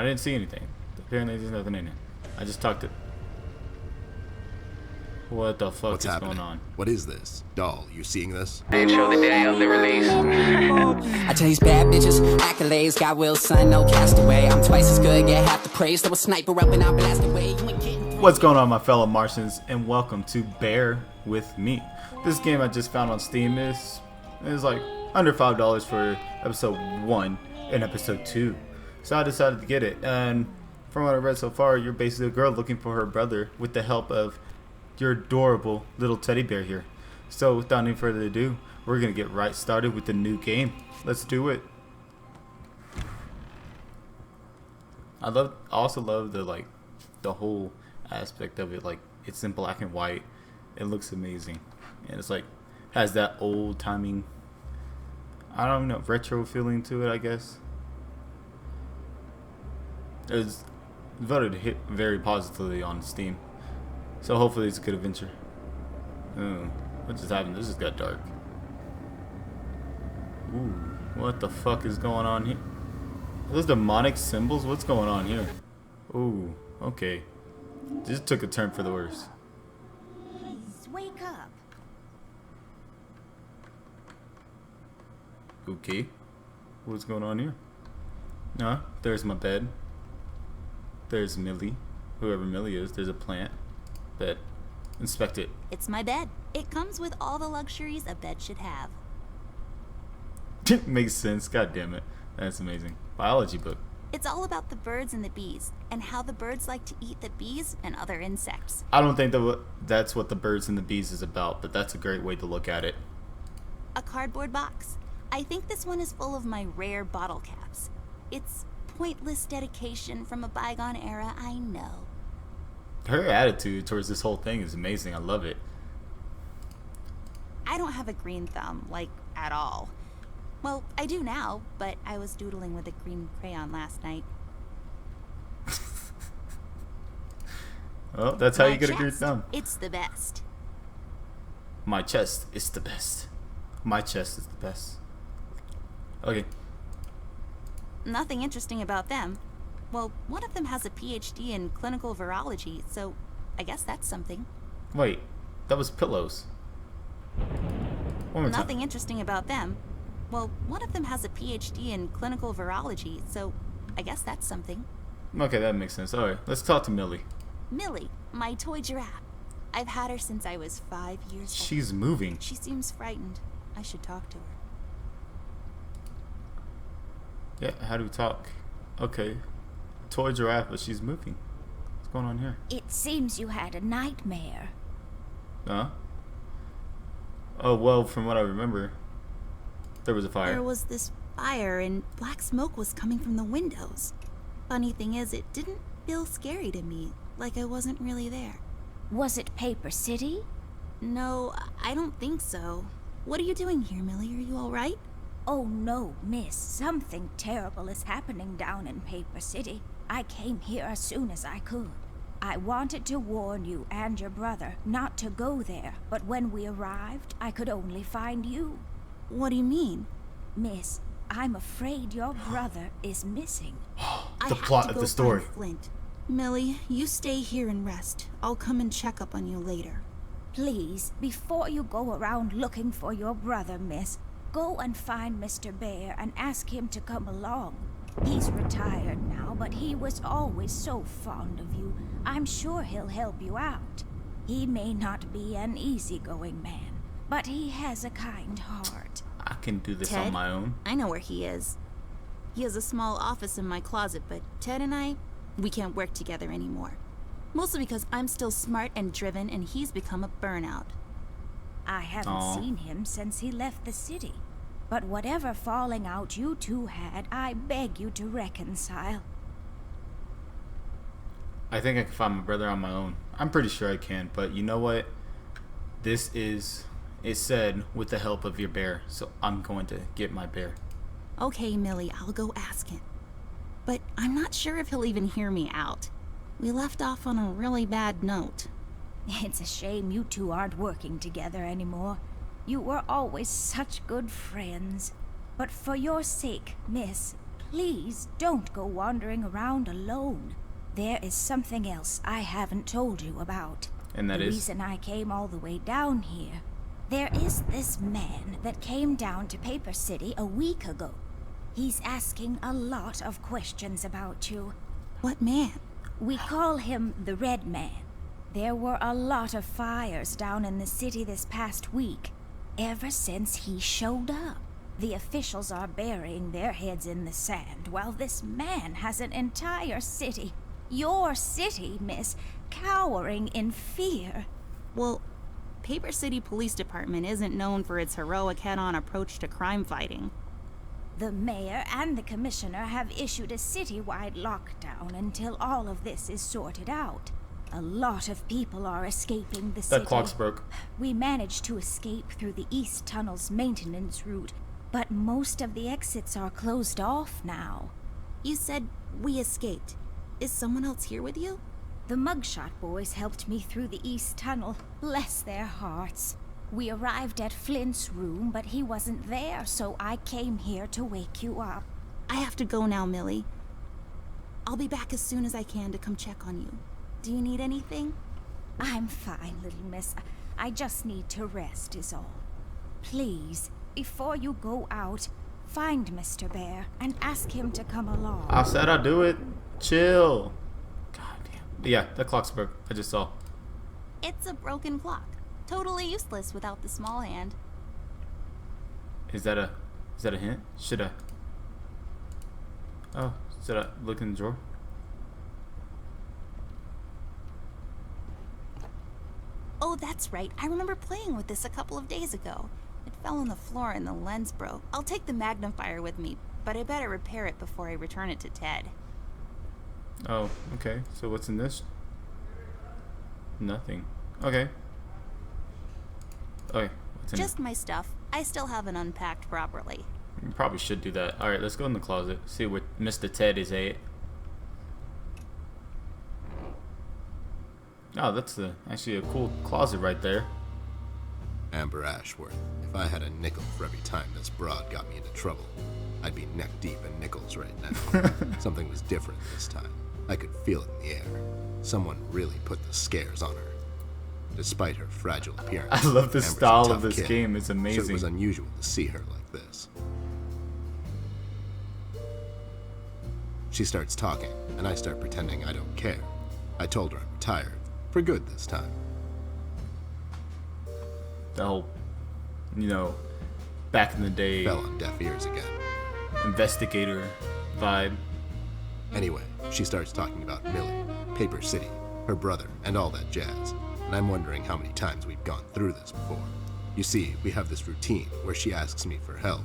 I didn't see anything. Apparently there's nothing in it. I just talked it. What the fuck What's is happening? going on? What is this? Doll, you seeing this? They show the day of the release. I tell these bad bitches, accolades, got will, son, no castaway. I'm twice as good, get half the praise. Throw a sniper up and I blast away. You ain't getting. What's going on, my fellow Martians, and welcome to Bear With Me. This game I just found on Steam is like under $5 for episode 1 and episode 2. So I decided to get it, and from what I read so far, you're basically a girl looking for her brother with the help of your adorable little teddy bear here. So without any further ado, we're gonna get right started with the new game. Let's do it. I also love the whole aspect of it. Like, it's in black and white. It looks amazing, and it's like has that old timing, I don't know, retro feeling to it, I guess. It was voted hit very positively on Steam, so hopefully it's a good adventure. What just happened? This just got dark. Ooh, what the fuck is going on here? Are those demonic symbols? What's going on here? Ooh, okay. This took a turn for the worse. Please wake up. Okay. What's going on here? There's my bed. There's Millie. Whoever Millie is. There's a plant. Bed. Inspect it. It's my bed. It comes with all the luxuries a bed should have. Makes sense. God damn it. That's amazing. Biology book. It's all about the birds and the bees, and how the birds like to eat the bees and other insects. I don't think that's what the birds and the bees is about, but that's a great way to look at it. A cardboard box. I think this one is full of my rare bottle caps. It's pointless dedication from a bygone era, I know. Her attitude towards this whole thing is amazing. I love it. I don't have a green thumb, like, at all. Well, I do now, but I was doodling with a green crayon last night. Well, that's how My you get a green chest, thumb. It's the best. My chest is the best. My chest is the best. Okay. Nothing interesting about them. Well, one of them has a PhD in clinical virology, so I guess that's something. Wait, that was pillows. One more time. Nothing interesting about them. Well, one of them has a PhD in clinical virology, so I guess that's something. Okay, that makes sense. Alright, let's talk to Millie. Millie, my toy giraffe. I've had her since I was 5 years old. She's moving. She seems frightened. I should talk to her. Yeah, how do we talk? Okay. Toy giraffe, but she's moving. What's going on here? It seems you had a nightmare. Huh? Oh, well, from what I remember, there was a fire. There was this fire and black smoke was coming from the windows. Funny thing is, it didn't feel scary to me, like I wasn't really there. Was it Paper City? No, I don't think so. What are you doing here, Millie? Are you all right? Oh no, miss. Something terrible is happening down in Paper City. I came here as soon as I could. I wanted to warn you and your brother not to go there, but when we arrived, I could only find you. What do you mean? Miss, I'm afraid your brother is missing. The plot of the story. Flint. Millie, you stay here and rest. I'll come and check up on you later. Please, before you go around looking for your brother, miss, go and find Mr. Bear and ask him to come along. He's retired now, but he was always so fond of you. I'm sure he'll help you out. He may not be an easygoing man, but he has a kind heart. I can do this Ted? on my own. I know where he is. He has a small office in my closet, but Ted and we can't work together anymore. Mostly because I'm still smart and driven and he's become a burnout. I haven't Aw. seen him since he left the city. But whatever falling out you two had, I beg you to reconcile. I think I can find my brother on my own. I'm pretty sure I can, but you know what? It said with the help of your bear, so I'm going to get my bear. Okay, Millie, I'll go ask him. But I'm not sure if he'll even hear me out. We left off on a really bad note. It's a shame you two aren't working together anymore. You were always such good friends. But for your sake, miss, Please don't go wandering around alone. There is something else I haven't told you about. And that the is? reason I came all the way down here. There is this man that came down to Paper City a week ago. He's asking a lot of questions about you. What man? We call him the Red Man. There were a lot of fires down in the city this past week. Ever since he showed up, the officials are burying their heads in the sand, while this man has an entire city, your city, miss, cowering in fear. Well, Paper City Police Department isn't known for its heroic head-on approach to crime fighting. The mayor and the commissioner have issued a citywide lockdown until all of this is sorted out. A lot of people are escaping the city. That clock's broke. We managed to escape through the East Tunnel's maintenance route, but most of the exits are closed off now. You said we escaped. Is someone else here with you? The Mugshot boys helped me through the East Tunnel. Bless their hearts. We arrived at Flint's room, but he wasn't there, so I came here to wake you up. I have to go now, Millie. I'll be back as soon as I can to come check on you. Do you need anything? I'm fine, little miss. I just need to rest is all. Please, before you go out, find Mr. Bear and ask him to come along. I said I'd do it. Chill. God damn. Yeah, that clock's broke. I just saw. It's a broken clock. Totally useless without the small hand. Is that a hint? Should I look in the drawer? Oh, that's right. I remember playing with this a couple of days ago. It fell on the floor and the lens broke. I'll take the magnifier with me, but I better repair it before I return it to Ted. Oh, okay. So what's in this? Nothing. Okay. Okay. What's in Just my stuff. I still haven't unpacked properly. it? You probably should do that. Alright, let's go in the closet. See what Mr. Ted is at. Oh, that's actually a cool closet right there. Amber Ashworth, if I had a nickel for every time this broad got me into trouble, I'd be neck deep in nickels right now. Something was different this time. I could feel it in the air. Someone really put the scares on her. Despite her fragile appearance, I love the Amber's a style tough of this kid, game. It's So it amazing. was unusual to see her like this. She starts talking, and I start pretending I don't care. I told her I'm retired. For good this time. The whole, back in the day, Fell on deaf ears again. investigator vibe. Anyway, she starts talking about Millie, Paper City, her brother, and all that jazz. And I'm wondering how many times we've gone through this before. You see, we have this routine where she asks me for help,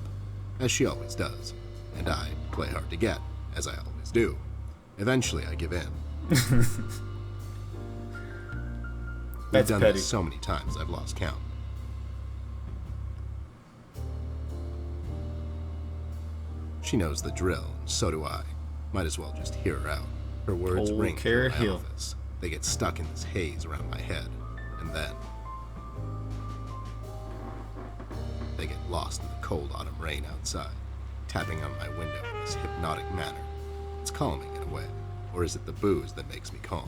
as she always does. And I play hard to get, as I always do. Eventually, I give in. We've That's done petty. this so many times I've lost count. She knows the drill, and so do I. Might as well just hear her out. Her words Old ring Carrot through my Hill. office. They get stuck in this haze around my head, and then they get lost in the cold autumn rain outside, tapping on my window in this hypnotic manner. It's calming in a way, or is it the booze that makes me calm?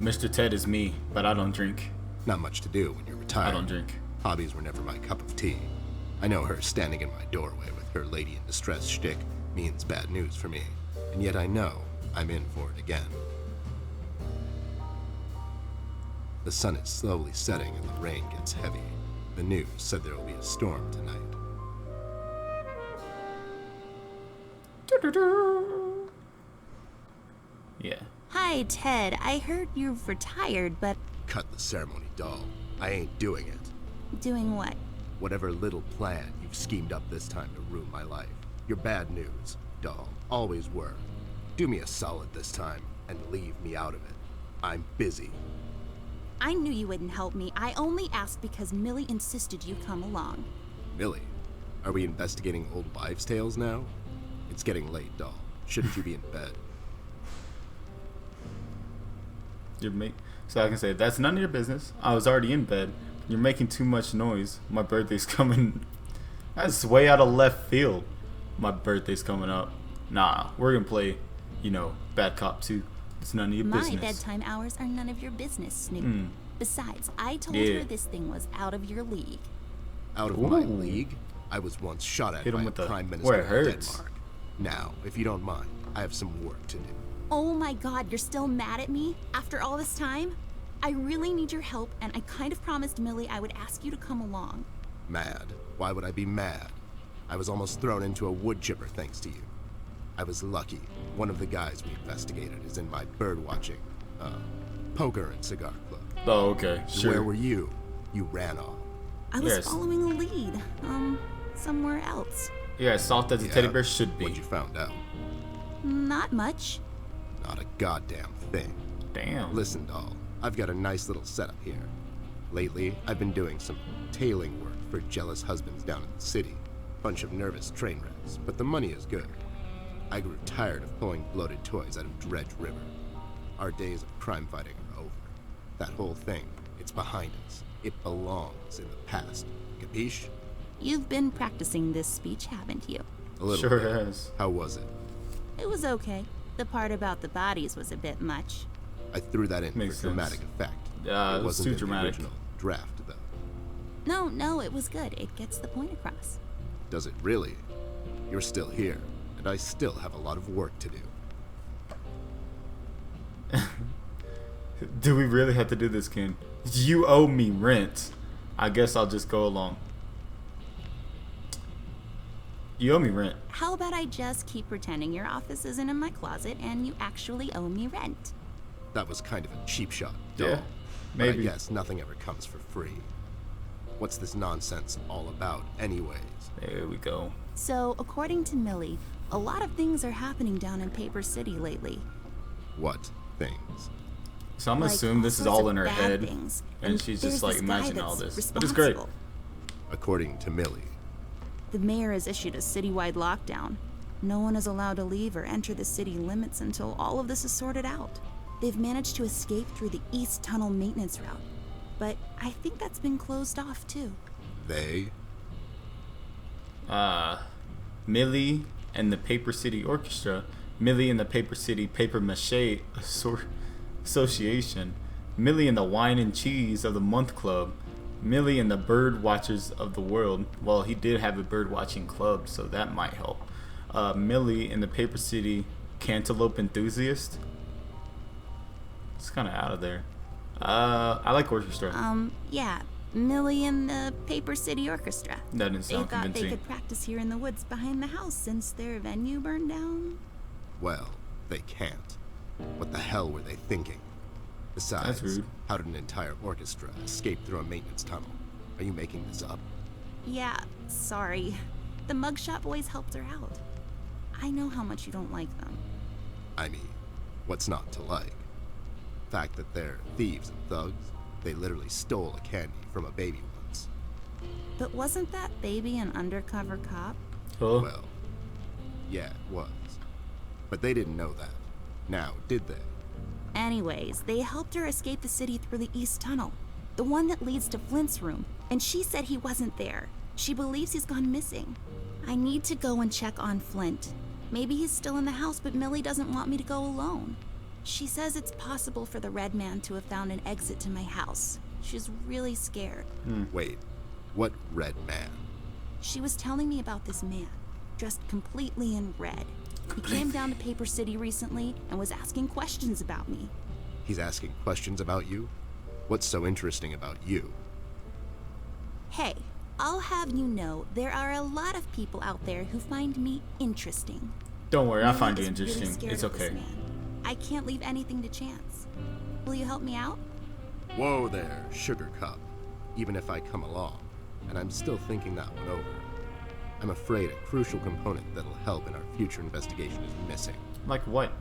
Mr. Ted is me, but I don't drink. Not much to do when you're retired. I don't drink. Hobbies were never my cup of tea. I know her standing in my doorway with her lady in distress shtick means bad news for me, and yet I know I'm in for it again. The sun is slowly setting and the rain gets heavy. The news said there will be a storm tonight. Yeah. Hi, Ted. I heard you've retired, but Cut the ceremony, doll. I ain't doing it. doing what? Whatever little plan you've schemed up this time to ruin my life. You're bad news, doll. Always were. Do me a solid this time and leave me out of it. I'm busy. I knew you wouldn't help me. I only asked because Millie insisted you come along. Millie, are we investigating old wives' tales now? It's getting late, doll. Shouldn't you be in bed? So I can say, that's none of your business. I was already in bed. You're making too much noise. My birthday's coming That's way out of left field. My birthday's coming up. Nah, we're gonna play, Bad Cop 2. It's none of your My business. bedtime hours are none of your business, Snoop. Besides, I told Yeah. her this thing was out of your league. Out of my league? I was once shot at Hit him by with a the- prime where minister it in hurts. Denmark. Now, if you don't mind, I have some work to do. Oh my god, you're still mad at me? After all this time? I really need your help, and I kind of promised Millie I would ask you to come along. Mad? Why would I be mad? I was almost thrown into a wood chipper thanks to you. I was lucky. One of the guys we investigated is in my bird-watching, poker and cigar club. Oh, okay, sure. Where were you? You ran off. I was Yes. following a lead, somewhere else. Yeah, as soft as a teddy Yeah? bear should be. What'd you found out? Not much. Not a goddamn thing. Damn. Listen, doll, I've got a nice little setup here. Lately, I've been doing some tailing work for jealous husbands down in the city. Bunch of nervous train wrecks, but the money is good. I grew tired of pulling bloated toys out of Dredge River. Our days of crime fighting are over. That whole thing, it's behind us. It belongs in the past. Capiche? You've been practicing this speech, haven't you? A little Sure bit. has. How was it? It was okay. The part about the bodies was a bit much. I threw that in Makes for sense. dramatic effect. It It was wasn't too in dramatic. the original draft, though. No, it was good. It gets the point across. Does it really? You're still here, and I still have a lot of work to do. Do we really have to do this, Ken? You owe me rent. I guess I'll just go along. You owe me rent. How about I just keep pretending your office isn't in my closet and you actually owe me rent? That was kind of a cheap shot, Yeah, dull. But I maybe. guess nothing ever comes for free. What's this nonsense all about, anyways? There we go. So, according to Millie, a lot of things are happening down in Paper City lately. What things? So I'm Like, assuming this is sorts all of in her bad head, things. and she's there's just like this guy imagining all that's this. But it's great. responsible. According to Millie, The mayor has issued a citywide lockdown. No one is allowed to leave or enter the city limits until all of this is sorted out. They've managed to escape through the East Tunnel maintenance route, but I think that's been closed off too. they? Millie and the Paper City Orchestra, Millie and the Paper City Paper Mache Association, Millie and the Wine and Cheese of the Month Club, Millie and the Bird Watchers of the World. Well, he did have a bird watching club, so that might help. Millie and the Paper City Cantaloupe Enthusiast. It's kind of out of there. I like orchestra. Yeah, Millie and the Paper City Orchestra. That didn't They sound thought they convincing. could practice here in the woods behind the house since their venue burned down. Well, they can't. What the hell were they thinking? Besides, That's rude. how did an entire orchestra escape through a maintenance tunnel? Are you making this up? Yeah, sorry. The mugshot boys helped her out. I know how much you don't like them. I mean, what's not to like? The fact that they're thieves and thugs? They literally stole a candy from a baby once. But wasn't that baby an undercover cop? Oh, Well, yeah, it was. But they didn't know that. Now, did they? Anyways, they helped her escape the city through the East Tunnel, the one that leads to Flint's room, and she said he wasn't there. She believes he's gone missing. I need to go and check on Flint. Maybe he's still in the house, but Millie doesn't want me to go alone. She says it's possible for the Red Man to have found an exit to my house. She's really scared. Wait, what red man? She was telling me about this man, dressed completely in red. He came down to Paper City recently and was asking questions about me. He's asking questions about you? What's so interesting about you? Hey, I'll have you know there are a lot of people out there who find me interesting. don't worry, I Millie find you is really interesting. scared It's of this okay. man. I can't leave anything to chance. Will you help me out? Whoa there, sugar cup. Even if I come along, and I'm still thinking that one over, I'm afraid a crucial component that'll help in our future investigation is missing. Like what?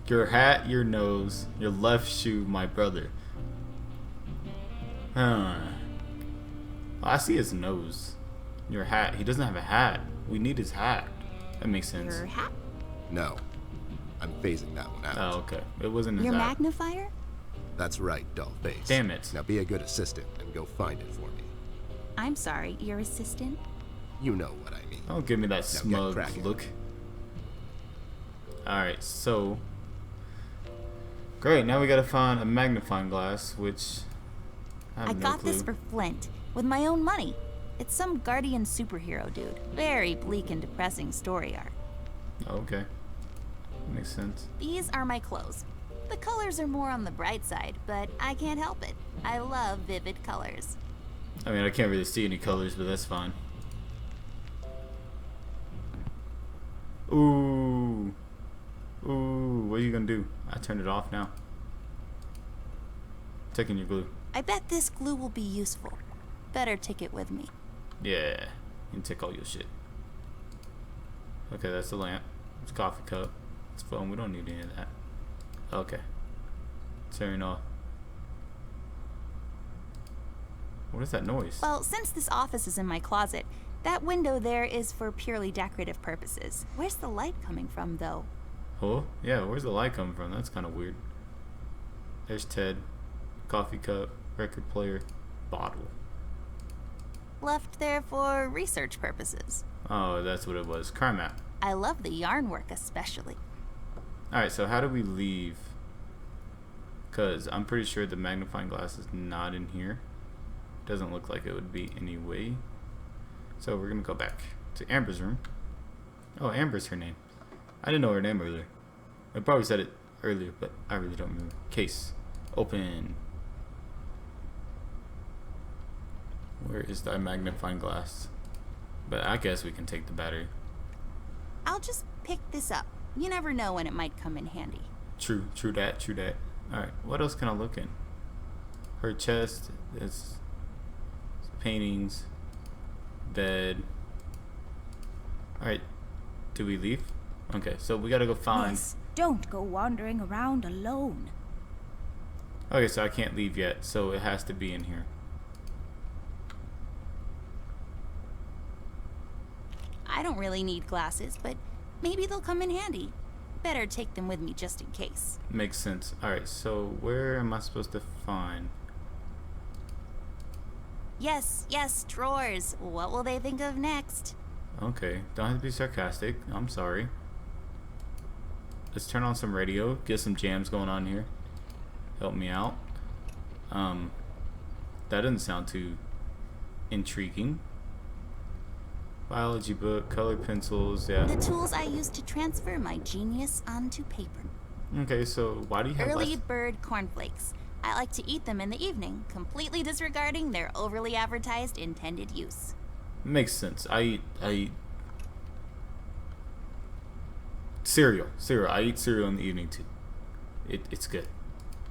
Your hat, your nose, your left shoe, my brother. Huh. I see his nose. Your hat. He doesn't have a hat. We need his hat. That makes sense. Your hat? No, I'm phasing that one out. Oh, okay. It wasn't his Your hat. magnifier? That's right, doll face. Damn it. Now be a good assistant and go find it for me. I'm sorry, your assistant? You know what I mean. Don't give me that Now get smug cracking. look. Alright, so... Great, now we gotta find a magnifying glass, which... I have I no got clue. this for Flint, with my own money. It's some guardian superhero dude. Very bleak and depressing story arc. Okay. Makes sense. These are my clothes. The colors are more on the bright side, but I can't help it. I love vivid colors. I mean, I can't really see any colors, but that's fine. Ooh. Ooh, what are you gonna do? I turned it off now. Taking your glue. I bet this glue will be useful. Better take it with me. Yeah, you can take all your shit. Okay, that's the lamp. It's a coffee cup. It's phone. We don't need any of that. Okay. Turn off. What is that noise? Well, since this office is in my closet, that window there is for purely decorative purposes. Where's the light coming from, though? Oh, yeah, where's the light coming from? That's kind of weird. There's Ted. Coffee cup, record player, bottle. Left there for research purposes. Oh, that's what it was. Crime map. I love the yarn work especially. Alright, so how do we leave? Because I'm pretty sure the magnifying glass is not in here. Doesn't look like it would be anyway. So we're going to go back to Amber's room. Oh, Amber's her name. I didn't know her name earlier. I probably said it earlier, but I really don't remember. Case. Open. Where is the magnifying glass? But I guess we can take the battery. I'll just pick this up. You never know when it might come in handy. True that. Alright, what else can I look in? Her chest is paintings, bed. Alright, do we leave? Okay, so we gotta go find... Miss, don't go wandering around alone. Okay, so I can't leave yet, so it has to be in here. I don't really need glasses, but maybe they'll come in handy. Better take them with me just in case. Makes sense. Alright, so where am I supposed to find... Yes, drawers. What will they think of next? Okay, don't have to be sarcastic. I'm sorry. Let's turn on some radio, get some jams going on here. Help me out. That doesn't sound too intriguing. Biology book, colored pencils, yeah. The tools I use to transfer my genius onto paper. Okay, so why do you have Early less... bird cornflakes. I like to eat them in the evening, completely disregarding their overly advertised intended use. Makes sense. I eat cereal. I eat cereal in the evening too. It's good.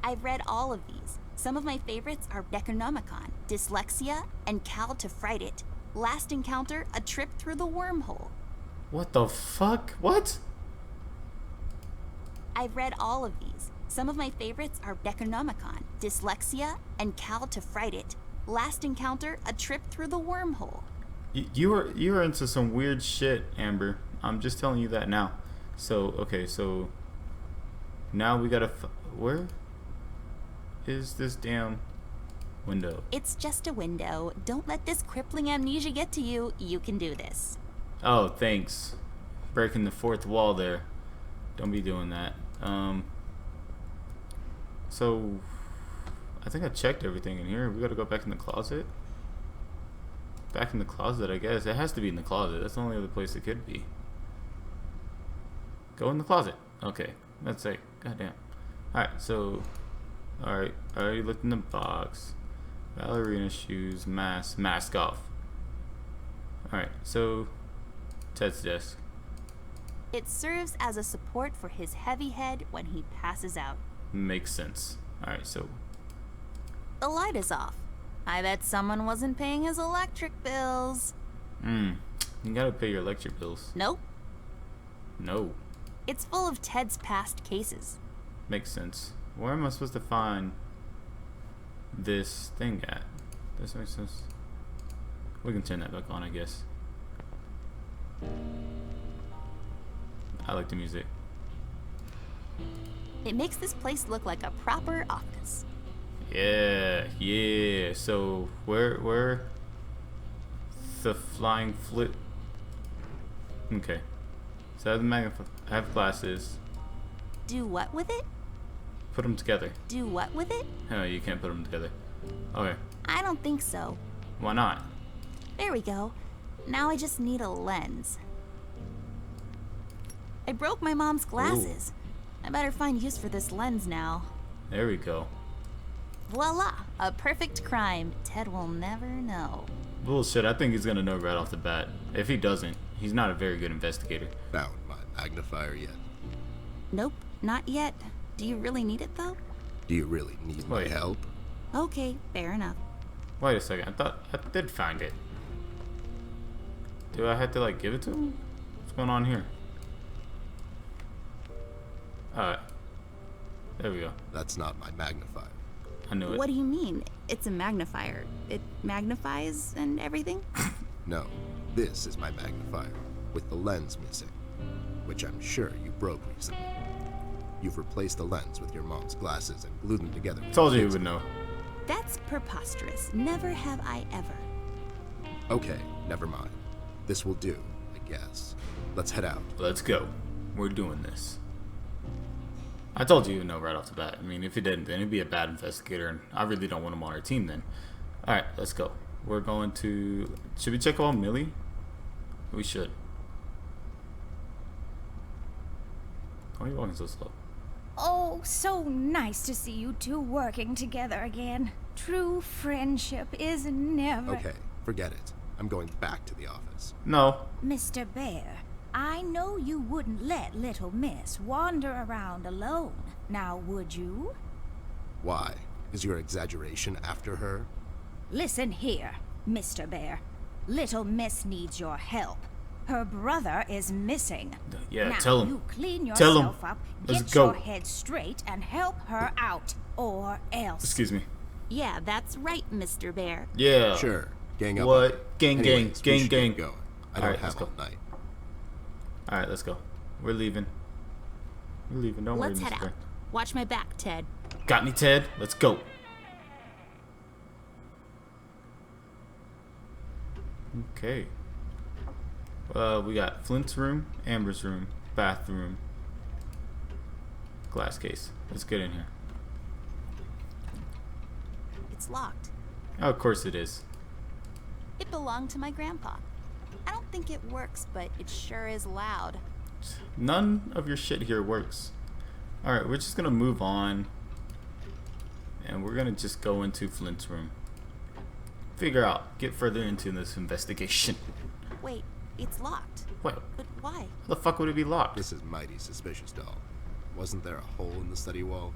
I've read all of these. Some of my favorites are Necronomicon, Dyslexia, and Cal to Fright It. Last Encounter, A Trip Through the Wormhole. What the fuck? What? I've read all of these. Some of my favorites are Necronomicon, Dyslexia, and Cal to Fright It. Last Encounter, A Trip Through the Wormhole. You are into some weird shit, Amber. I'm just telling you that now. So, okay, so now we gotta... Where is this damn window? It's just a window. Don't let this crippling amnesia get to you. You can do this. Oh, thanks. Breaking the fourth wall there. Don't be doing that. So I think I checked everything in here. We gotta go back in the closet. Back in the closet, I guess. It has to be in the closet. That's the only other place it could be. Go in the closet. Okay. That's it. Goddamn. Alright, so... Alright, I already looked in the box. Ballerina shoes, mask off. Alright, so... Ted's desk. It serves as a support for his heavy head when he passes out. Makes sense. Alright, so... The light is off. I bet someone wasn't paying his electric bills. You gotta pay your electric bills. Nope. No. It's full of Ted's past cases. Makes sense. Where am I supposed to find this thing at? This makes sense. We can turn that back on, I guess. I like the music. It makes this place look like a proper office. Yeah. So where The flying flip. Okay. So I have glasses. Do what with it? Put them together. Do what with it? No, you can't put them together. Okay. I don't think so. Why not? There we go. Now I just need a lens. I broke my mom's glasses. I better find use for this lens now. There we go. Voila! A perfect crime. Ted will never know. Bullshit, I think he's gonna know right off the bat. If he doesn't, he's not a very good investigator. Found my magnifier yet? Nope, not yet. Do you really need it though? Do you really need my Wait. help? Okay, fair enough. Wait a second, I thought I did find it. Do I have to like give it to him? What's going on here? Alright. There we go. That's not my magnifier. I knew it. What do you mean? It's a magnifier. It magnifies and everything? No, this is my magnifier, with the lens missing, which I'm sure you broke recently. You've replaced the lens with your mom's glasses and glued them together. with Told you your he would kids. know. That's preposterous. Never have I ever. Okay, never mind. This will do, I guess. Let's head out. Let's go. We're doing this. I told you he would know right off the bat. I mean, if he didn't, then he'd be a bad investigator, and I really don't want him on our team then. Alright, let's go. We're going to... Should we check on Millie? We should. Why are you walking so slow? Oh, so nice to see you two working together again. True friendship is never... Okay, forget it. I'm going back to the office. No. Mr. Bear, I know you wouldn't let little miss wander around alone. Now, would you? Why? Is your exaggeration after her? Listen here, Mr. Bear. Little miss needs your help. Her brother is missing. Yeah, now, tell him. you clean Tell him. yourself up, Let's get go. your head straight, and help her out, or else. Excuse me. Yeah, that's right, Mr. Bear. Yeah. Sure. Gang up. What? on it. Gang, Anyways, we gang, should gang, get going. I All don't right, let's have go. all night. Alright, let's go. We're leaving. We're leaving. Don't worry, Let's head Mr. out. Bear. Watch my back, Ted. Got me, Ted? Let's go. Okay. We got Flint's room, Amber's room, bathroom, glass case. Let's get in here. It's locked. Oh, of course it is. It belonged to my grandpa. I don't think it works, but it sure is loud. None of your shit here works. Alright, we're just gonna move on. And we're gonna just go into Flint's room. Figure out, get further into this investigation. Wait, it's locked. Wait, But why? how the fuck would it be locked? This is mighty suspicious, doll. Wasn't there a hole in the study wall?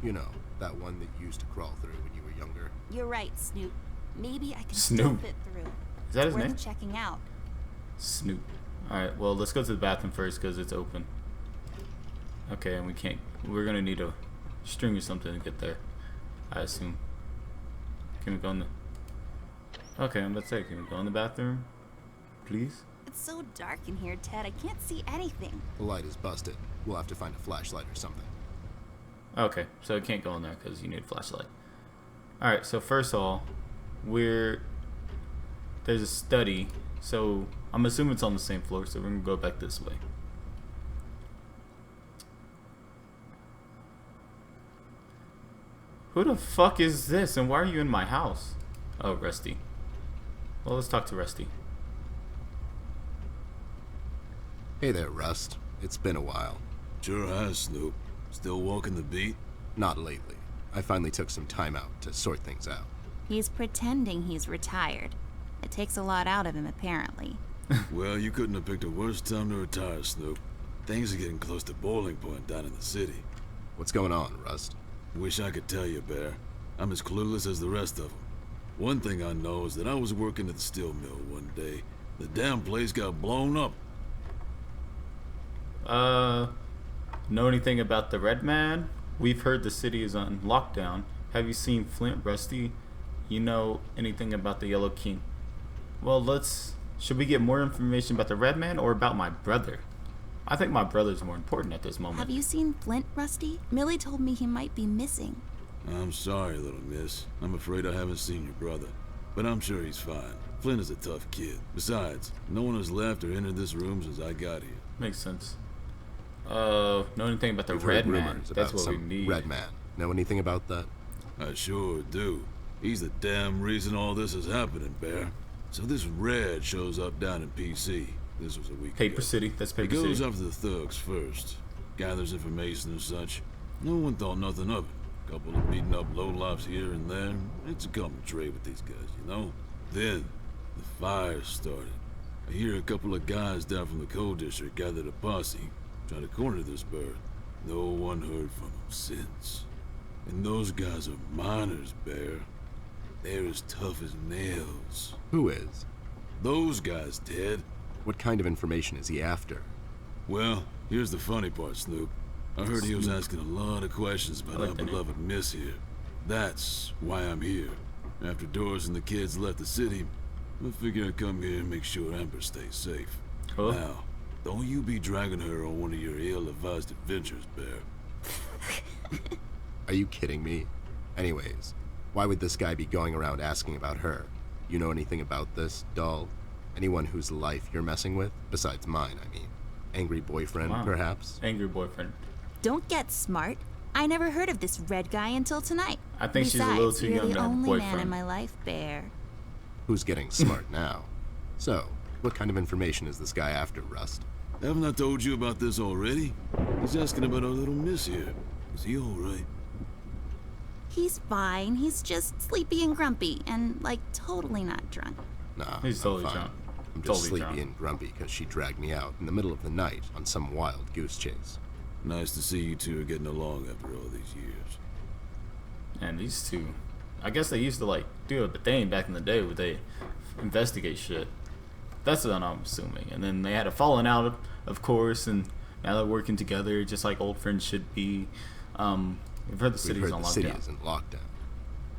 You know, that one that you used to crawl through when you were younger. You're right, Snoop. Maybe I can Snoop. still fit through. Is that his Worth name? checking out. Snoop. Alright, well, let's go to the bathroom first because it's open. Okay, and we can't. We're gonna need a string or something to get there, I assume. Can we go in the. Okay, I'm about to say, can we go in the bathroom? Please? It's so dark in here, Ted. I can't see anything. The light is busted. We'll have to find a flashlight or something. Okay, so I can't go in there because you need a flashlight. Alright, so first of all, there's a study, so I'm assuming it's on the same floor, so we're gonna go back this way. Who the fuck is this, and why are you in my house? Oh, Rusty. Well, let's talk to Rusty. Hey there, Rust. It's been a while. Sure has, Snoop. Still walking the beat? Not lately. I finally took some time out to sort things out. He's pretending he's retired. It takes a lot out of him, apparently. Well, you couldn't have picked a worse time to retire, Snoop. Things are getting close to boiling point down in the city. What's going on, Rust? Wish I could tell you, Bear. I'm as clueless as the rest of them. One thing I know is that I was working at the steel mill one day. The damn place got blown up. Know anything about the Red Man? We've heard the city is on lockdown. Have you seen Flint, Rusty? You know anything about the Yellow King? Well, should we get more information about the Red Man or about my brother? I think my brother's more important at this moment. Have you seen Flint, Rusty? Millie told me he might be missing. I'm sorry, little miss. I'm afraid I haven't seen your brother. But I'm sure he's fine. Flint is a tough kid. Besides, no one has left or entered this room since I got here. Makes sense. Know anything about the We've Red heard Man? rumors That's about what we some need. Red Man. Know anything about that? I sure do. He's the damn reason all this is happening, Bear. So this Red shows up down in PC. This was a week Paper ago. City. That's Paper He City. goes after the thugs first. Gathers information and such. No one thought nothing of it. Couple of beaten up lowlifes here and there. It's a common trade with these guys, you know? Then, the fire started. I hear a couple of guys down from the coal district gathered a posse, try to corner this bird. No one heard from them since. And those guys are miners, Bear. They're as tough as nails. Who is? Those guys, Ted. What kind of information is he after? Well, here's the funny part, Snoop. I heard he was asking a lot of questions about our beloved Miss here. That's why I'm here. After Doris and the kids left the city, I figured I'd come here and make sure Amber stays safe. Huh? Now, don't you be dragging her on one of your ill-advised adventures, Bear. Are you kidding me? Anyways, why would this guy be going around asking about her? You know anything about this, doll? Anyone whose life you're messing with? Besides mine, I mean. Angry boyfriend, Wow. perhaps? Angry boyfriend. Don't get smart. I never heard of this Red guy until tonight. I think she's a Besides, little too you're young the to have a only man in boyfriend. my life, Bear. Who's getting smart now? So, what kind of information is this guy after, Rust? Haven't I told you about this already? He's asking about our little Miss here. Is he alright? He's fine. He's just sleepy and grumpy and, like, totally not drunk. Nah, He's I'm totally fine. drunk. I'm just Totally sleepy drunk. and grumpy because she dragged me out in the middle of the night on some wild goose chase. Nice to see you two are getting along after all these years. And these two, I guess they used to like do a thing back in the day where they investigate shit. That's what I'm assuming. And then they had a falling out, of course, and now they're working together just like old friends should be. We've heard the We've city's heard on the city lockdown. is in lockdown.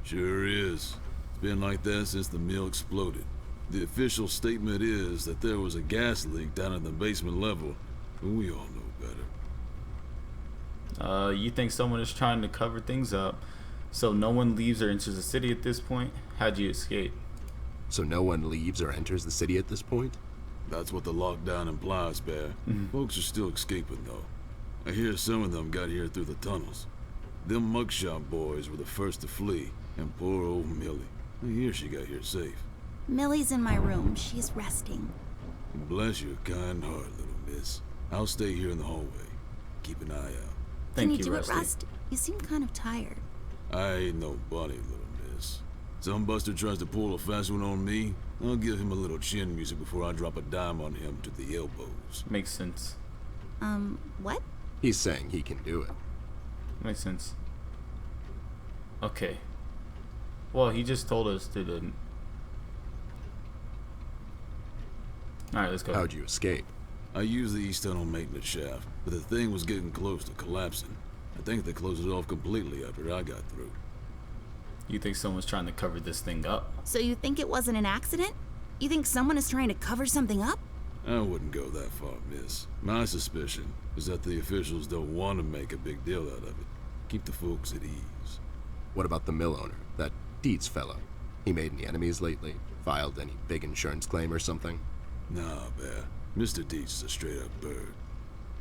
Sure is. It's been like that since the mill exploded. The official statement is that there was a gas leak down at the basement level, but we all know better. You think someone is trying to cover things up so no one leaves or enters the city at this point? How'd you escape? So no one leaves or enters the city at this point? That's what the lockdown implies, Bear. Folks are still escaping, though. I hear some of them got here through the tunnels. Them mugshot boys were the first to flee, and poor old Millie. I hear she got here safe. Millie's in my room. She's resting. Bless your kind heart, little miss. I'll stay here in the hallway. Keep an eye out. Thank Can you do Rusty. it, Rust? You seem kind of tired. I ain't no bunny, little miss. Some buster tries to pull a fast one on me, I'll give him a little chin music before I drop a dime on him to the elbows. Makes sense. What? He's saying he can do it. Makes sense. Okay. Well, he just told us to the... Alright, let's go. How'd you escape? I used the east tunnel maintenance shaft, but the thing was getting close to collapsing. I think they closed it off completely after I got through. You think someone's trying to cover this thing up? So you think it wasn't an accident? You think someone is trying to cover something up? I wouldn't go that far, miss. My suspicion is that the officials don't want to make a big deal out of it. Keep the folks at ease. What about the mill owner, that Dietz fellow? He made any enemies lately? Filed any big insurance claim or something? Nah, Bear. Mr. Dietz is a straight-up bird.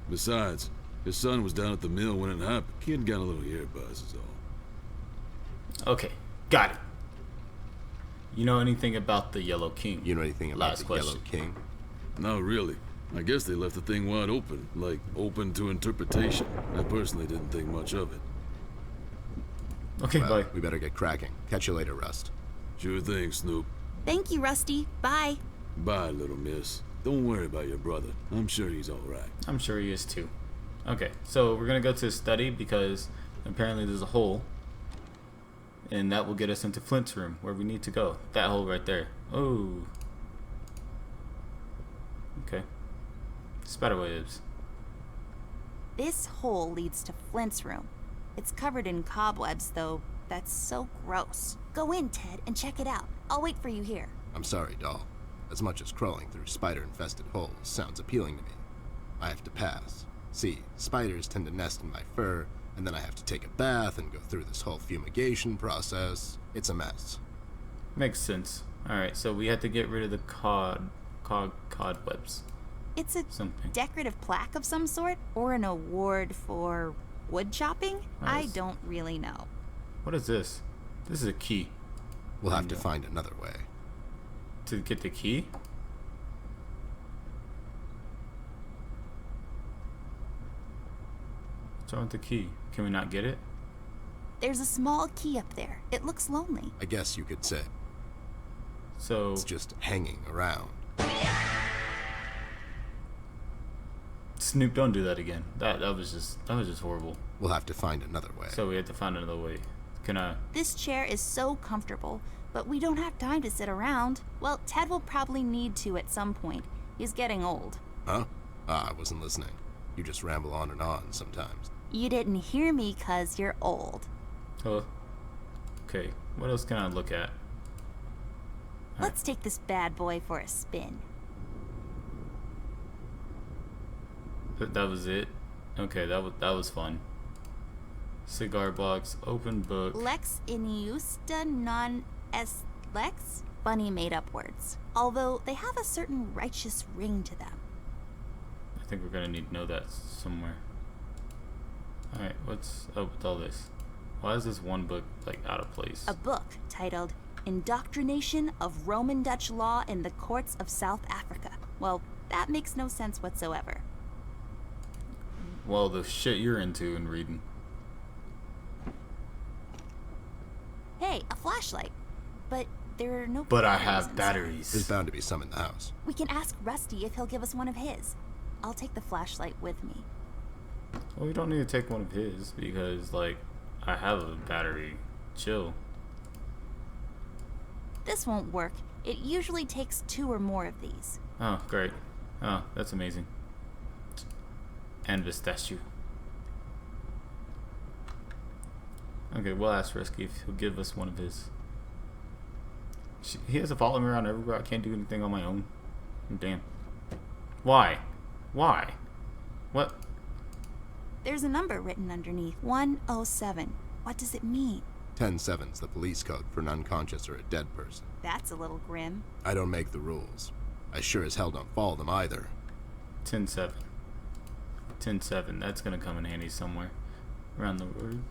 Besides, his son was down at the mill when it happened. Kid got a little ear buzz is all. Okay, got it. You know anything about the Yellow King? You know anything about Last the question. Yellow King? Not really. I guess they left the thing wide open, like open to interpretation. I personally didn't think much of it. Okay, Well, bye. we better get cracking. Catch you later, Rust. Sure thing, Snoop. Thank you, Rusty. Bye. Bye, little miss. Don't worry about your brother. I'm sure he's alright. I'm sure he is too. Okay, so we're gonna go to his study because apparently there's a hole. And that will get us into Flint's room where we need to go. That hole right there. Oh. Okay. Spiderwebs. This hole leads to Flint's room. It's covered in cobwebs, though. That's so gross. Go in, Ted, and check it out. I'll wait for you here. I'm sorry, doll. As much as crawling through spider-infested holes sounds appealing to me, I have to pass. See, spiders tend to nest in my fur, and then I have to take a bath and go through this whole fumigation process. It's a mess. Makes sense. Alright, so we had to get rid of the cobwebs. It's a Something. decorative plaque of some sort, or an award for wood chopping? I Nice. don't really know. What is this? This is a key. We'll have to find another way. To get the key? What's wrong with the key? Can we not get it? There's a small key up there. It looks lonely. I guess you could say So, it's just hanging around. Snoop, don't do that again. That was just horrible. We'll have to find another way. So we have to find another way. Can I? This chair is so comfortable, but we don't have time to sit around. Well, Ted will probably need to at some point. He's getting old. Huh? Ah, I wasn't listening. You just ramble on and on sometimes. You didn't hear me 'cause you're old. Oh. Okay. What else can I look at? Let's take this bad boy for a spin. That was it. Okay, that was fun. Cigar box, open book. Lex iniusta non est lex? Funny made-up words. Although they have a certain righteous ring to them. I think we're gonna need to know that somewhere. Alright, what's up with all this? Why is this one book, like, out of place? A book titled Indoctrination of Roman Dutch Law in the Courts of South Africa. Well, that makes no sense whatsoever. Well, the shit you're into and reading. Hey, a flashlight. But there are no But I batteries have inside. batteries. There's bound to be some in the house. We can ask Rusty if he'll give us one of his. I'll take the flashlight with me. Well, we don't need to take one of his because, like, I have a battery. Chill. This won't work. It usually takes 2 or more of these. Oh, great. Oh, that's amazing. And Vistaccio. Okay, we'll ask Risky if he'll give us one of his. He has to follow me around everywhere. I can't do anything on my own. Damn. Why? Why? What? There's a number written underneath. 107. What does it mean? 10-7's the police code for an unconscious or a dead person. That's a little grim. I don't make the rules. I sure as hell don't follow them either. 10-7. 10-7. That's gonna come in handy somewhere around the road.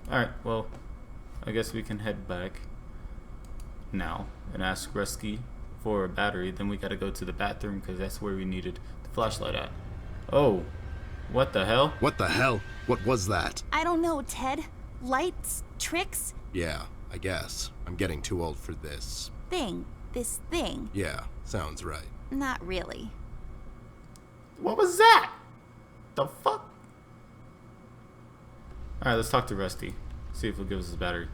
Alright, well, I guess we can head back now and ask Rusky for a battery. Then we gotta go to the bathroom because that's where we needed the flashlight at. Oh, what the hell? What the hell? What was that? I don't know, Ted. Lights? Tricks? Yeah, I guess. I'm getting too old for this. This thing. Yeah, sounds right. Not really. What was that? The fuck? Alright, let's talk to Rusty. See if he'll give us his battery.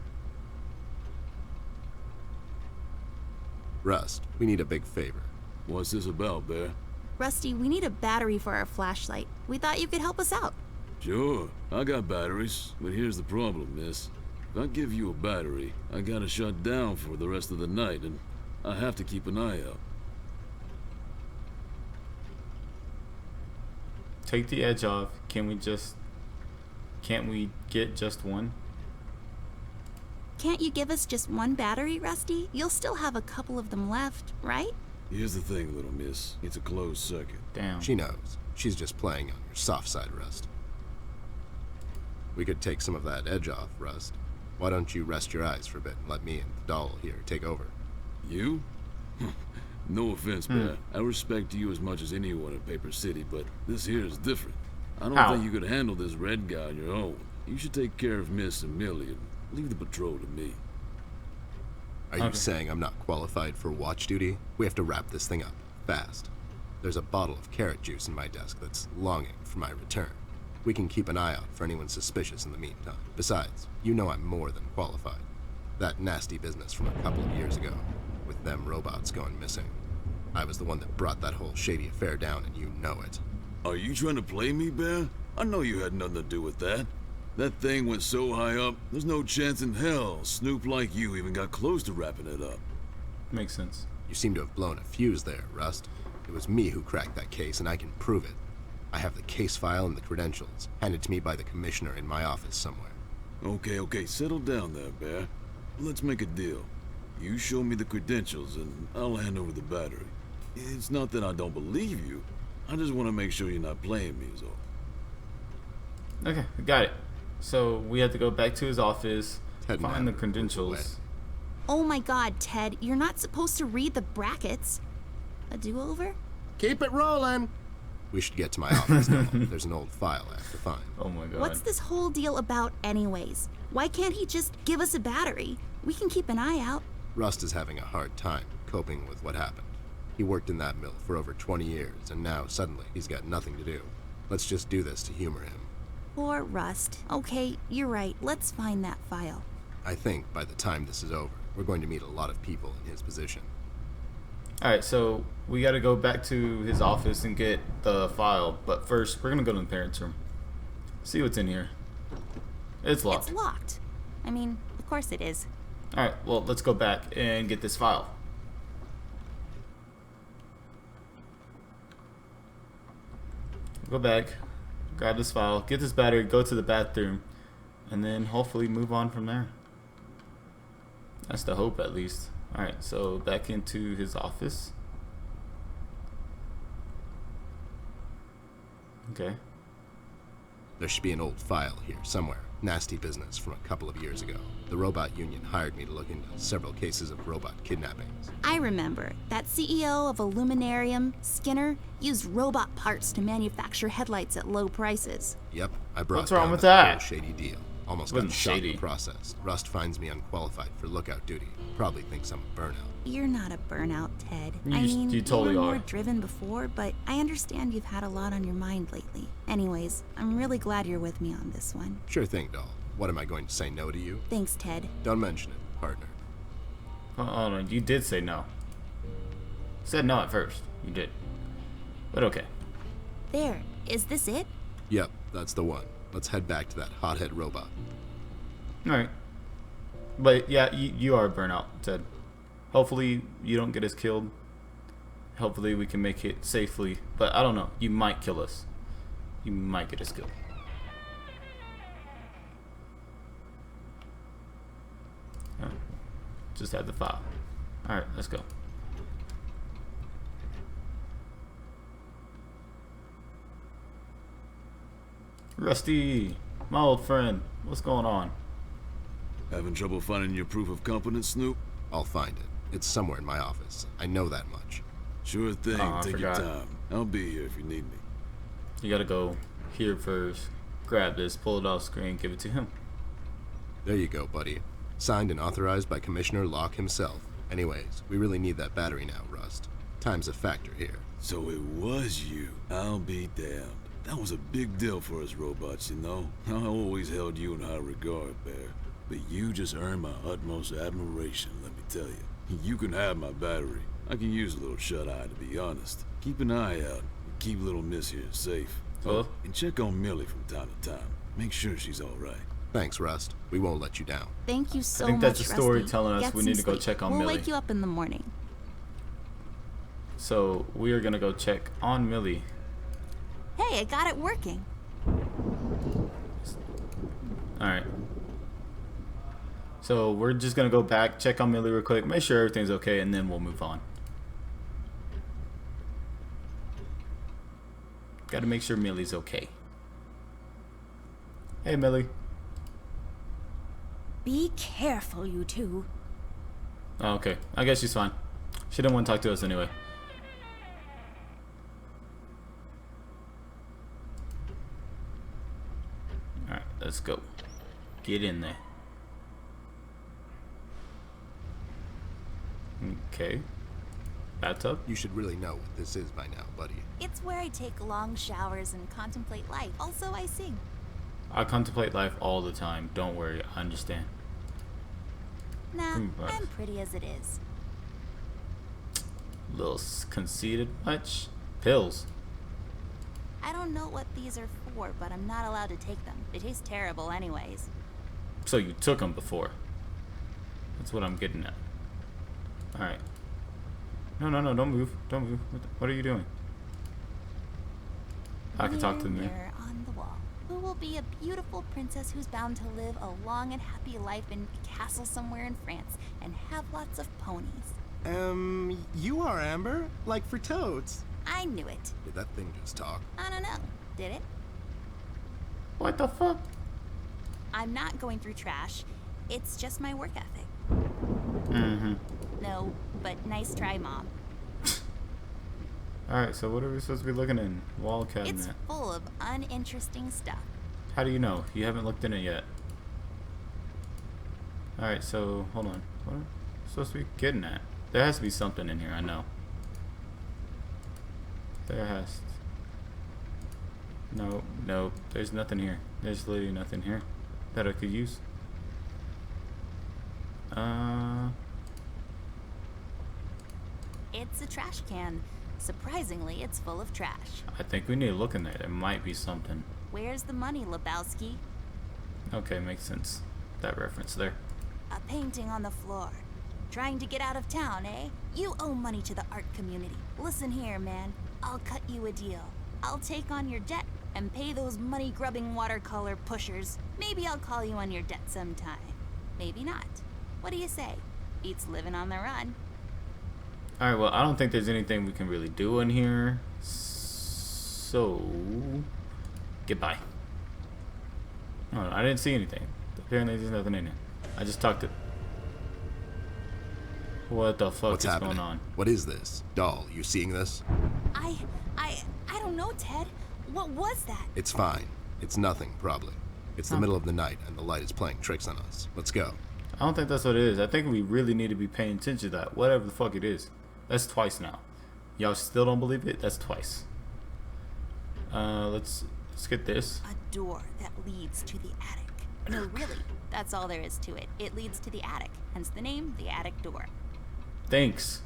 Rust, we need a big favor. What's this about, Bear? Rusty, we need a battery for our flashlight. We thought you could help us out. Sure, I got batteries, but here's the problem, miss. If I give you a battery, I gotta shut down for the rest of the night, and I have to keep an eye out. Take the edge off. Can't we get just one? Can't you give us just one battery, Rusty? You'll still have a couple of them left, right? Here's the thing, little miss. It's a closed circuit. Damn. She knows. She's just playing on your soft side, Rust. We could take some of that edge off, Rust. Why don't you rest your eyes for a bit and let me and the doll here take over? You? No offense, Bear. I respect you as much as anyone in Paper City, but this here is different. I don't How? think you could handle this red guy on your own. You should take care of Miss and Millie and leave the patrol to me. Are you Okay. saying I'm not qualified for watch duty? We have to wrap this thing up, fast. There's a bottle of carrot juice in my desk that's longing for my return. We can keep an eye out for anyone suspicious in the meantime. Besides, you know I'm more than qualified. That nasty business from a couple of years ago, with them robots going missing. I was the one that brought that whole shady affair down, and you know it. Are you trying to play me, Bear? I know you had nothing to do with that. That thing went so high up, there's no chance in hell Snoop like you even got close to wrapping it up. Makes sense. You seem to have blown a fuse there, Rust. It was me who cracked that case, and I can prove it. I have the case file and the credentials, handed to me by the commissioner in my office somewhere. Okay, settle down there, Bear. Let's make a deal. You show me the credentials and I'll hand over the battery. It's not that I don't believe you. I just want to make sure you're not playing me is all. Okay, got it. So we have to go back to his office, Ted and find the I were credentials. Oh my god, Ted, you're not supposed to read the brackets. A do-over? Keep it rolling. We should get to my office now. There's an old file I have to find. Oh my god. What's this whole deal about anyways? Why can't he just give us a battery? We can keep an eye out. Rust is having a hard time coping with what happened. He worked in that mill for over 20 years, and now suddenly he's got nothing to do. Let's just do this to humor him. Poor Rust. Okay, you're right. Let's find that file. I think by the time this is over, we're going to meet a lot of people in his position. Alright, so we gotta go back to his office and get the file. But first, we're gonna go to the parents' room. See what's in here. It's locked. It's locked. I mean, of course it is. Alright, well, let's go back and get this file. Go back, grab this file, get this battery, go to the bathroom, and then hopefully move on from there. That's the hope, at least. Alright, so back into his office. Okay. There should be an old file here somewhere. Nasty business from a couple of years ago. The robot union hired me to look into several cases of robot kidnappings. I remember. That CEO of Illuminarium, Skinner, used robot parts to manufacture headlights at low prices. Yep, I brought What's wrong down with that that? whole shady deal. Almost Wasn't got shot in shady. the process. Rust finds me unqualified for lookout duty. Probably thinks I'm a burnout. You're not a burnout, Ted. You totally you were more are. driven before, but I understand you've had a lot on your mind lately. Anyways, I'm really glad you're with me on this one. Sure thing, doll. What am I going to say no to you? Thanks, Ted. Don't mention it, partner. Hold on, you did say no. You said no at first. You did. But okay. There. Is this it? Yep, that's the one. Let's head back to that hothead robot. Alright. But yeah, you are a burnout, Ted. Hopefully you don't get us killed. Hopefully we can make it safely. But I don't know. You might kill us. You might get us killed. Alright. Just add the file. Alright, let's go. Rusty, my old friend, what's going on? Having trouble finding your proof of competence, Snoop? I'll find it. It's somewhere in my office. I know that much. Sure thing. Oh, I Take your forgot. time. I'll be here if you need me. You gotta go here first, grab this, pull it off screen, give it to him. There you go, buddy. Signed and authorized by Commissioner Locke himself. Anyways, we really need that battery now, Rust. Time's a factor here. So it was you. I'll be damned. That was a big deal for us robots, you know. I always held you in high regard, Bear. But you just earned my utmost admiration, let me tell you. You can have my battery. I can use a little shut-eye, to be honest. Keep an eye out. And keep little miss here safe. Huh? And check on Millie from time to time. Make sure she's all right. Thanks, Rust. We won't let you down. Thank you so much, I think that's a story Rusty. telling us Get we some need to go sleep. check on we'll Millie. wake you up in the morning. So we are gonna go check on Millie. Hey, I got it working. Alright. So we're just gonna go back, check on Millie real quick, make sure everything's okay, and then we'll move on. Gotta make sure Millie's okay. Hey, Millie. Be careful, you two. Oh, okay. I guess she's fine. She didn't want to talk to us anyway. Alright, let's go. Get in there. Okay. Bathtub? You should really know what this is by now, buddy. It's where I take long showers and contemplate life. Also, I sing. I contemplate life all the time. Don't worry, I understand. Nah, Right. I'm pretty as it is. Little conceited much? Pills. I don't know what these are for, but I'm not allowed to take them. They taste terrible anyways. So you took them before. That's what I'm getting at. Alright. No, don't move. Don't move. What are you doing? I can talk to them. Mirror on the wall. Who will be a beautiful princess who's bound to live a long and happy life in a castle somewhere in France and have lots of ponies. You are Amber? Like for toads? I knew it. Did that thing just talk? I don't know. Did it? What the fuck? I'm not going through trash. It's just my work ethic. Mm-hmm. No, but nice try, Mom. Alright, so what are we supposed to be looking in? Wall cabinet. It's full of uninteresting stuff. How do you know? You haven't looked in it yet. Alright, so hold on. What are we supposed to be getting at? There has to be something in here, I know. There has to. No, no, there's nothing here. There's literally nothing here that I could use. It's a trash can. Surprisingly, it's full of trash. I think we need to look in there. There might be something. Where's the money, Lebowski? Okay, makes sense. That reference there. A painting on the floor. Trying to get out of town, eh? You owe money to the art community. Listen here, man. I'll cut you a deal. I'll take on your debt and pay those money-grubbing watercolor pushers. Maybe I'll call you on your debt sometime. Maybe not. What do you say? Beats living on the run. Alright, well, I don't think there's anything we can really do in here. So, goodbye. No, I didn't see anything. Apparently there's nothing in here. I just talked to... What the fuck What's is happening? going on? What is this? Doll, you seeing this? I don't know, Ted. What was that? It's fine. It's nothing, probably. It's the middle of the night and the light is playing tricks on us. Let's go. I don't think that's what it is. I think we really need to be paying attention to that. Whatever the fuck it is. That's twice now. Y'all still don't believe it? That's twice. Let's get this. A door that leads to the attic. No, really. That's all there is to it. It leads to the attic. Hence the name, the attic door. Thanks.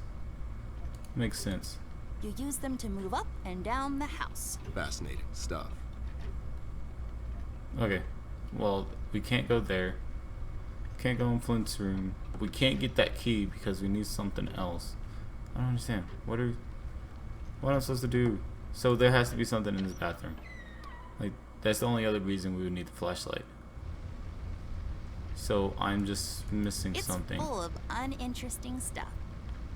Makes sense. You use them to move up and down the house. Fascinating stuff. Okay. Well, we can't go there. Can't go in Flint's room. We can't get that key because we need something else. I don't understand. What am I supposed to do? So there has to be something in this bathroom. Like, that's the only other reason we would need the flashlight. So I'm just missing something. It's full of uninteresting stuff.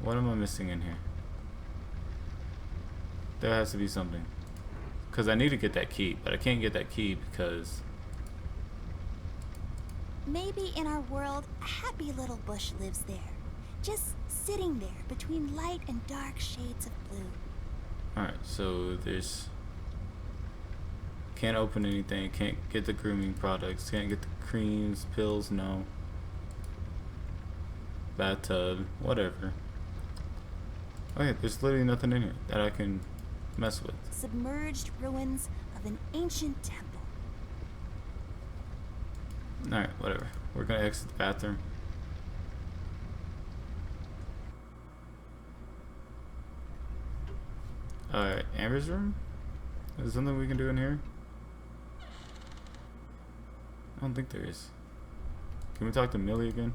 What am I missing in here? There has to be something. Because I need to get that key, but I can't get that key because... Maybe in our world, a happy little bush lives there. Just sitting there between light and dark shades of blue. Alright, so there's... Can't open anything, can't get the grooming products, can't get the creams, pills, no. Bathtub, whatever. Okay, there's literally nothing in here that I can mess with. Submerged ruins of an ancient temple. Alright, whatever. We're gonna exit the bathroom. Alright, Amber's room? Is there something we can do in here? I don't think there is. Can we talk to Millie again?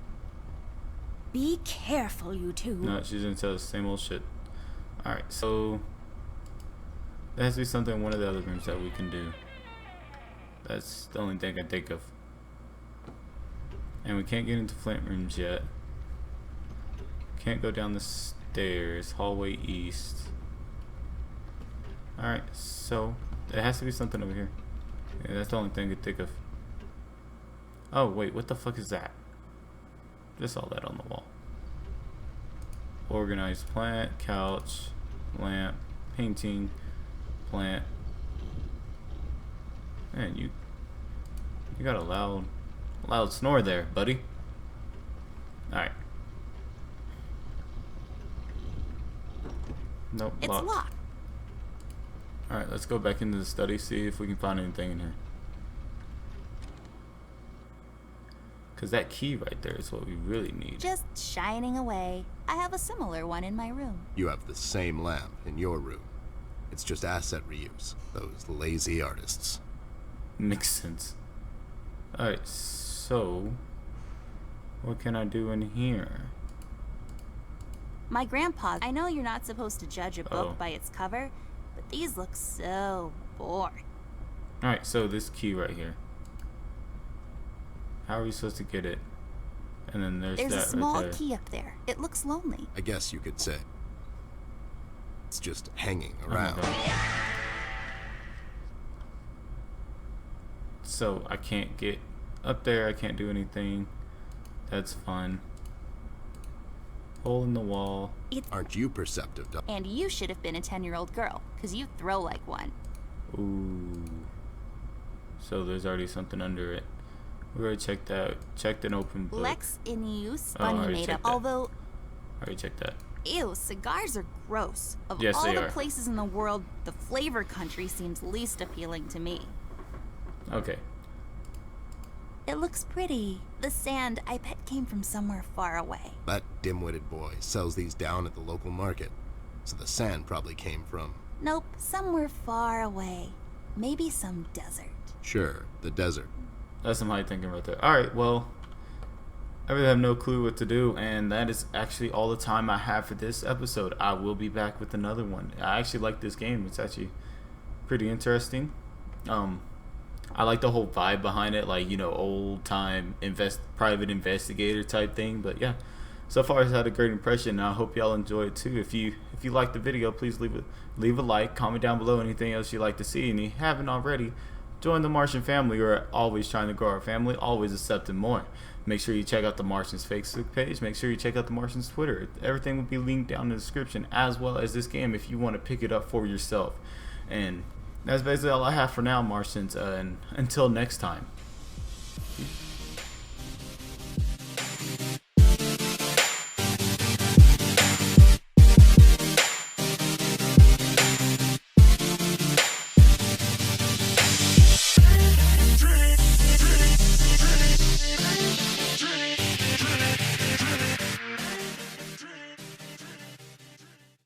Be careful, you two. No, she's gonna tell us the same old shit. Alright, so... There has to be something in one of the other rooms that we can do. That's the only thing I can think of. And we can't get into Flint rooms yet. Can't go down the stairs. Hallway east. Alright, so... There has to be something over here. Yeah, that's the only thing I can think of. Oh, wait, what the fuck is that? Just saw that on the wall. Organized plant, couch, lamp, painting, plant. Man, you got a loud snore there, buddy. Alright. Nope, It's locked. Alright, let's go back into the study, see if we can find anything in here. Because that key right there is what we really need. Just shining away. I have a similar one in my room. You have the same lamp in your room. It's just asset reuse. Those lazy artists. Makes sense. Alright, so... What can I do in here? My grandpa, I know you're not supposed to judge a book by its cover, but these look so boring. Alright, so this key right here. How are we supposed to get it? And then there's There's a that small right there. key up there. It looks lonely. I guess you could say. It's just hanging Oh my around. God. So I can't get up there. I can't do anything. That's fun. Hole in the wall. Aren't you perceptive, Doc? And you should have been a 10-year-old girl, because you throw like one. Ooh. So there's already something under it. We already checked that. Checked an open book. Lex in use, Oh, I funny already made up. checked that. Although, I already checked that. ew, cigars are gross. Of Yes, all they the are. places in the world, the flavor country seems least appealing to me. Okay. It looks pretty. The sand, I bet, came from somewhere far away. That dim-witted boy sells these down at the local market. So the sand probably came from, Nope, somewhere far away. Maybe some desert. sure, the desert. That's some high thinking right there. Alright, well, I really have no clue what to do, and that is actually all the time I have for this episode. I will be back with another one. I actually like this game. It's actually pretty interesting. I like the whole vibe behind it, like, you know, old time private investigator type thing. But yeah, so far it's had a great impression, and I hope y'all enjoy it too. If you liked the video, please leave a like, comment down below anything else you'd like to see, and if you haven't already, join the Martian family. We're always trying to grow our family, always accepting more. Make sure you check out the Martians Facebook page. Make sure you check out the Martians Twitter. Everything will be linked down in the description, as well as this game if you want to pick it up for yourself. And that's basically all I have for now, Martians. And until next time. Peace.